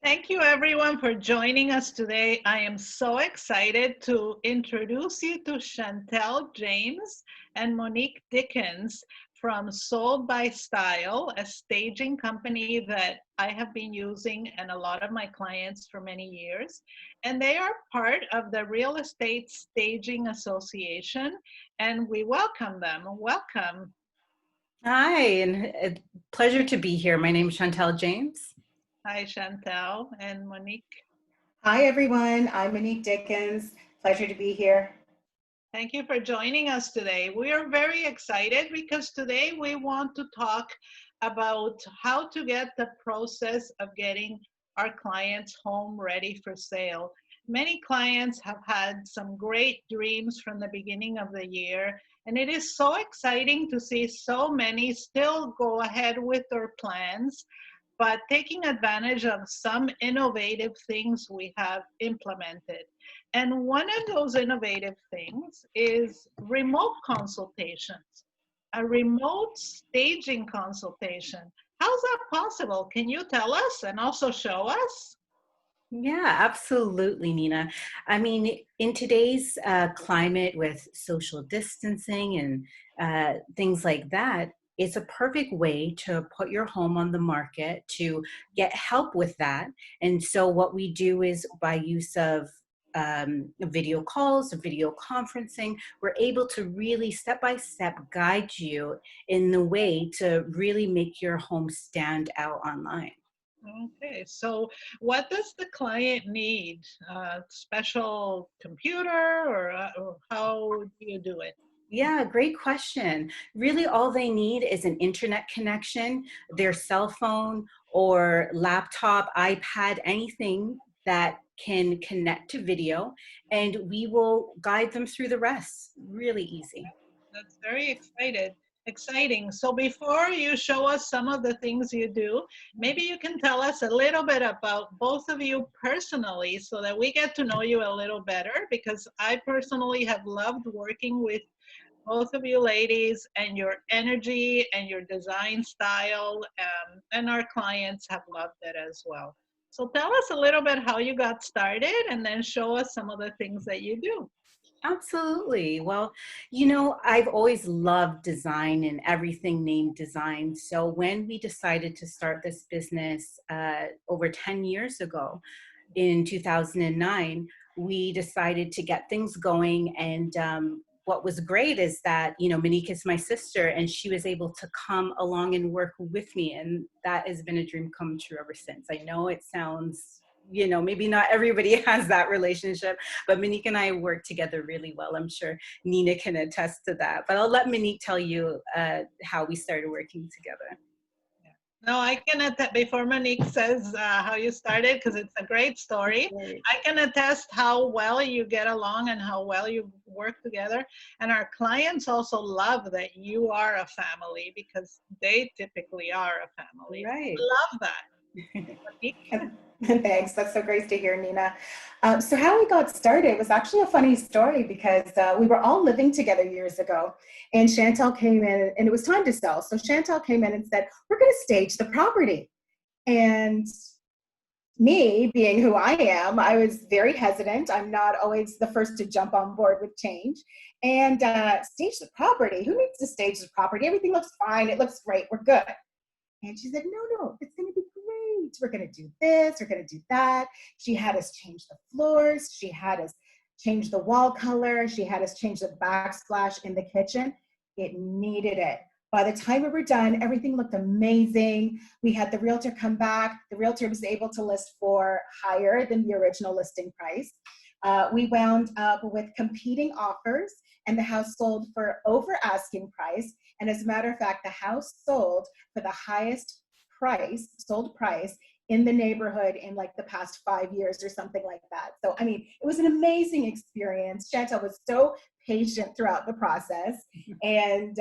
Thank you, everyone, for joining us today. I am so excited to introduce you to Chantelle James and Monique Dickens from Sold by Style, a staging company that I have been using and a lot of my clients for many years. And they are part of the Real Estate Staging Association, and we welcome them. Welcome. Hi, and a pleasure to be here. My name is Chantelle James. Hi, Chantelle and Monique. Hi, everyone. I'm Monique Dickens. Pleasure to be here. Thank you for joining us today. We are very excited because today we want to talk about how to get the process of getting our clients' home ready for sale. Many clients have had some great dreams from the beginning of the year, and it is so exciting to see so many still go ahead with their plans, but taking advantage of some innovative things we have implemented. And one of those innovative things is remote consultations, a remote staging consultation. How's that possible? Can you tell us and also show us? Yeah, absolutely, Nina. I mean, in today's climate with social distancing and things like that, it's a perfect way to put your home on the market to get help with that. And so, what we do is by use of video calls, video conferencing, we're able to really step by step guide you in the way to really make your home stand out online. Okay, so what does the client need? A special computer or how do you do it? Yeah, great question. Really, all they need is an internet connection, their cell phone or laptop, iPad, anything that can connect to video, and we will guide them through the rest. Really easy. That's very exciting. So before you show us some of the things you do, maybe you can tell us a little bit about both of you personally so that we get to know you a little better, because I personally have loved working with both of you ladies and your energy and your design style, and our clients have loved it as well. So tell us a little bit how you got started and then show us some of the things that you do. Absolutely. Well, I've always loved design and everything named design. So when we decided to start this business over 10 years ago in 2009, we decided to get things going. And what was great is that, Monique is my sister and she was able to come along and work with me. And that has been a dream come true ever since. I know it sounds, maybe not everybody has that relationship, but Monique and I work together really well. I'm sure Nina can attest to that. But I'll let Monique tell you how we started working together. No, I can attest, before Monique says how you started, because it's a great story, Great. I can attest how well you get along and how well you work together. And our clients also love that you are a family because they typically are a family. Right. Love that. Monique? Thanks. That's so great to hear, Nina. So how we got started was actually a funny story because we were all living together years ago, and Chantel came in, and it was time to sell. So Chantel came in and said, "We're going to stage the property." And me, being who I am, I was very hesitant. I'm not always the first to jump on board with change. And stage the property. Who needs to stage the property? Everything looks fine. It looks great. We're good. And she said, no, it's going to be great. We're going to do this. We're going to do that. She had us change the floors. She had us change the wall color. She had us change the backsplash in the kitchen. It needed it. By the time we were done, everything looked amazing. We had the realtor come back. The realtor was able to list for higher than the original listing price. We wound up with competing offers, and the house sold for over asking price. And as a matter of fact, the house sold for the highest sold price in the neighborhood in like the past 5 years or something like that. So, I mean, it was an amazing experience. Chantel was so patient throughout the process. And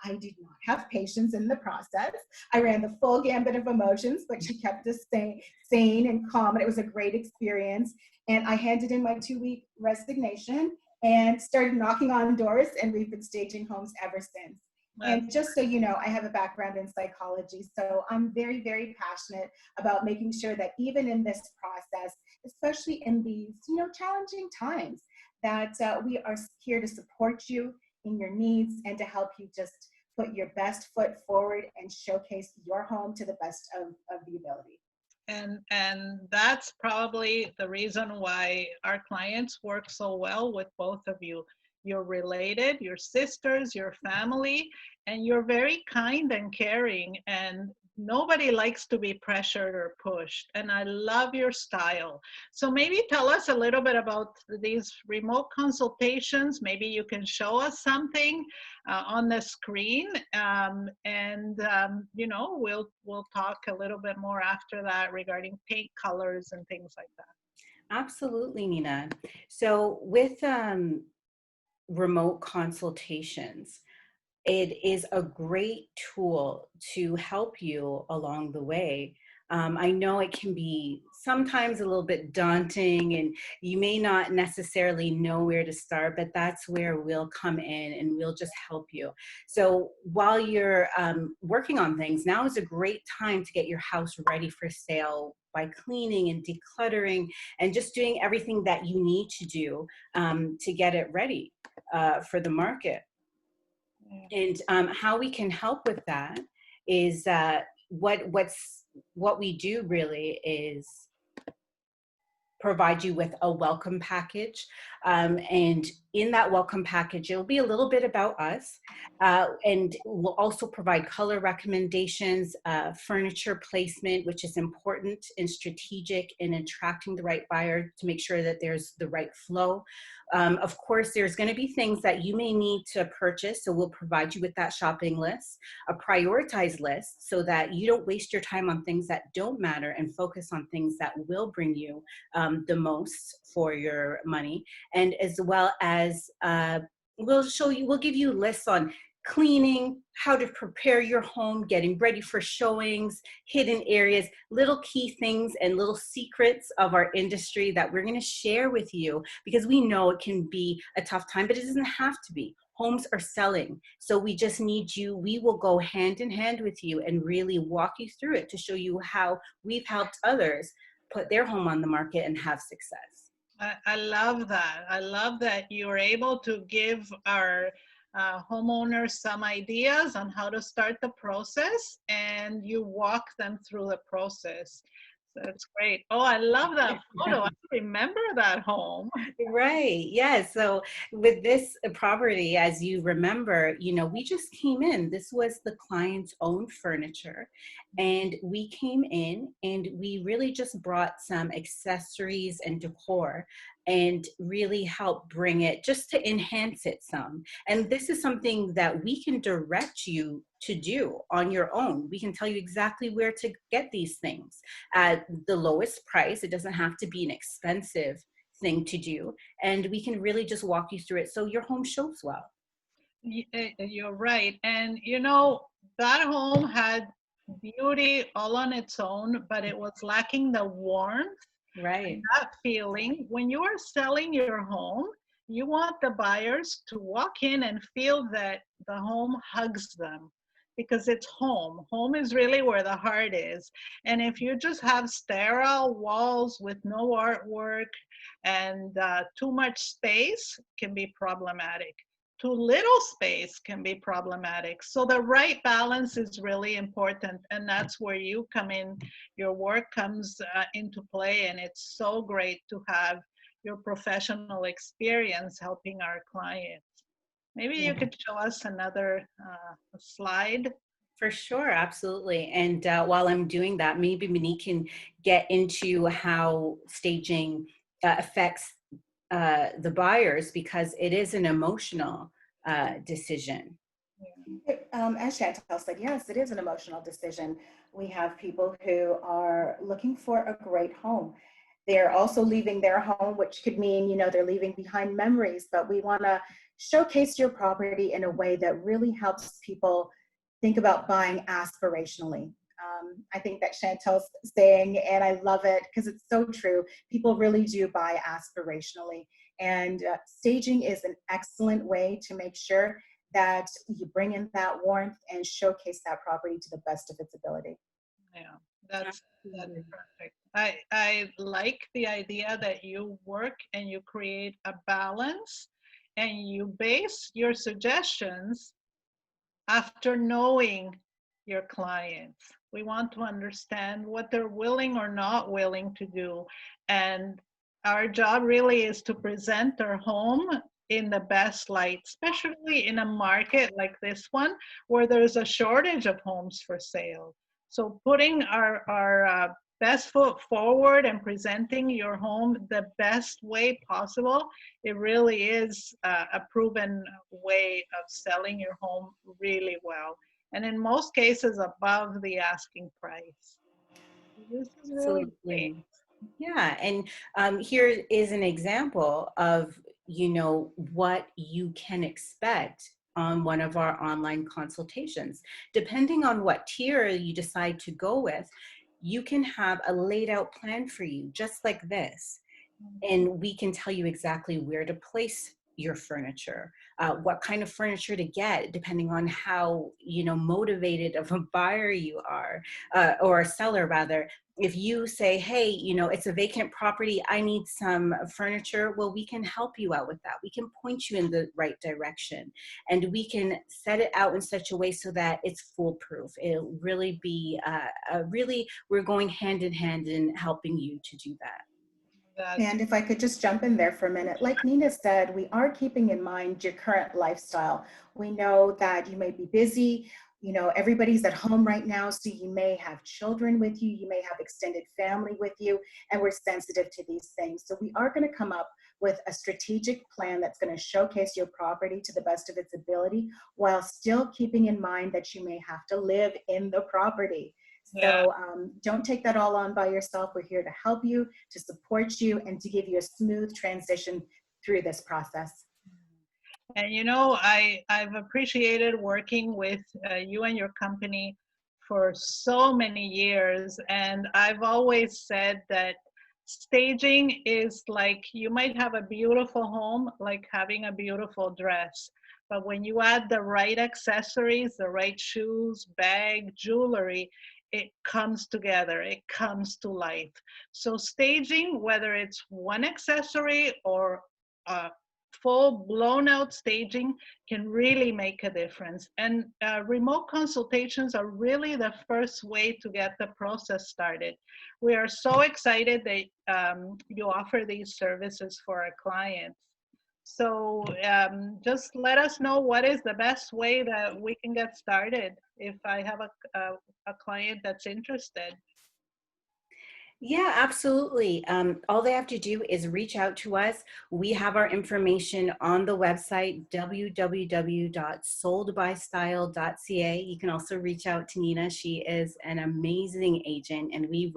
I did not have patience in the process. I ran the full gambit of emotions, but she kept us sane and calm. And it was a great experience. And I handed in my 2-week resignation and started knocking on doors. And we've been staging homes ever since. And just so you know, I have a background in psychology, so I'm very, very passionate about making sure that even in this process, especially in these, challenging times, that we are here to support you in your needs and to help you just put your best foot forward and showcase your home to the best of the ability. And that's probably the reason why our clients work so well with both of you. You're related, your sisters, your family, and you're very kind and caring, and nobody likes to be pressured or pushed. And I love your style. So maybe tell us a little bit about these remote consultations. Maybe you can show us something on the screen, we'll talk a little bit more after that regarding paint colors and things like that. Absolutely, Nina. So with remote consultations, it is a great tool to help you along the way. I know it can be sometimes a little bit daunting and you may not necessarily know where to start, but that's where we'll come in and we'll just help you. So while you're working on things, now is a great time to get your house ready for sale by cleaning and decluttering and just doing everything that you need to do to get it ready for the market. And how we can help with that is what we do really is provide you with a welcome package. And in that welcome package, it'll be a little bit about us. And we'll also provide color recommendations, furniture placement, which is important and strategic in attracting the right buyer to make sure that there's the right flow. Of course, there's going to be things that you may need to purchase. So we'll provide you with that shopping list, a prioritized list so that you don't waste your time on things that don't matter and focus on things that will bring you the most for your money. And as well as we'll give you lists on cleaning, how to prepare your home, getting ready for showings, hidden areas, little key things and little secrets of our industry that we're going to share with you because we know it can be a tough time, but it doesn't have to be. Homes are selling. So we just need you. We will go hand in hand with you and really walk you through it to show you how we've helped others put their home on the market and have success. I love that. I love that you're able to give our homeowners some ideas on how to start the process and you walk them through the process. That's great. Oh, I love that photo. I remember that home. Right. Yeah. So with this property, as you remember, we just came in. This was the client's own furniture. And we came in and we really just brought some accessories and decor and really help bring it just to enhance it some. And this is something that we can direct you to do on your own. We can tell you exactly where to get these things at the lowest price. It doesn't have to be an expensive thing to do. And we can really just walk you through it so your home shows well. You're right. And that home had beauty all on its own, but it was lacking the warmth. Right. That feeling. When you are selling your home, you want the buyers to walk in and feel that the home hugs them because it's home. Home is really where the heart is. And if you just have sterile walls with no artwork and too much space, can be problematic. Too little space can be problematic. So the right balance is really important. And that's where you come in. Your work comes into play. And it's so great to have your professional experience helping our clients. Maybe you could show us another slide. For sure, absolutely. And while I'm doing that, maybe Monique can get into how staging affects the buyers because it is an emotional decision. As Chantelle said, yes, it is an emotional decision. We have people who are looking for a great home. They're also leaving their home, which could mean, they're leaving behind memories, but we want to showcase your property in a way that really helps people think about buying aspirationally. I think that Chantel's saying, and I love it because it's so true, people really do buy aspirationally. And staging is an excellent way to make sure that you bring in that warmth and showcase that property to the best of its ability. Yeah, that's Absolutely. perfect. I like the idea that you work and you create a balance and you base your suggestions after knowing your clients. We want to understand what they're willing or not willing to do. And our job really is to present their home in the best light, especially in a market like this one where there's a shortage of homes for sale. So putting our best foot forward and presenting your home the best way possible, it really is a proven way of selling your home really well. And in most cases, above the asking price. This is really great. Absolutely. Yeah, and here is an example of, what you can expect on one of our online consultations. Depending on what tier you decide to go with, you can have a laid out plan for you, just like this. And we can tell you exactly where to place your furniture, what kind of furniture to get, depending on how motivated of a buyer you are, or a seller rather. If you say, hey, it's a vacant property, I need some furniture, well, we can help you out with that. We can point you in the right direction, and we can set it out in such a way so that it's foolproof. It'll really be we're going hand in hand in helping you to do that. That's And if I could just jump in there for a minute, like Nina said, we are keeping in mind your current lifestyle. We know that you may be busy, everybody's at home right now, so you may have children with you, you may have extended family with you, and we're sensitive to these things. So we are going to come up with a strategic plan that's going to showcase your property to the best of its ability, while still keeping in mind that you may have to live in the property. yeah. So don't take that all on by yourself. We're here to help you, to support you, and to give you a smooth transition through this process. And I've appreciated working with you and your company for so many years. And I've always said that staging is like you might have a beautiful home, like having a beautiful dress. But when you add the right accessories, the right shoes, bag, jewelry, it comes together, it comes to life. So staging, whether it's one accessory or full blown out staging, can really make a difference. And remote consultations are really the first way to get the process started. We are so excited that you offer these services for our clients. So just let us know what is the best way that we can get started if I have a client that's interested. Yeah, absolutely. All they have to do is reach out to us. We have our information on the website, www.soldbystyle.ca. You can also reach out to Nina. She is an amazing agent, and we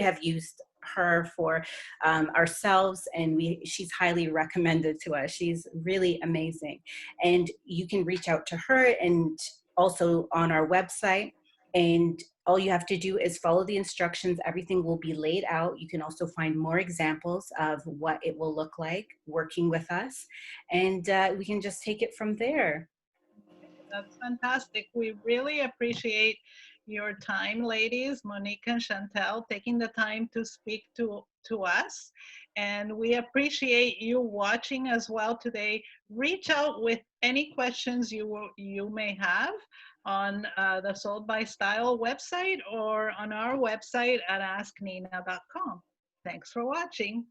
have used her for ourselves, and she's highly recommended to us. She's really amazing. And you can reach out to her and also on our website. And all you have to do is follow the instructions. Everything will be laid out. You can also find more examples of what it will look like working with us. And we can just take it from there. That's fantastic. We really appreciate your time, ladies, Monique and Chantelle, taking the time to speak to us. And we appreciate you watching as well today. Reach out with any questions you may have on the Sold by Style website or on our website at askNina.com. Thanks for watching.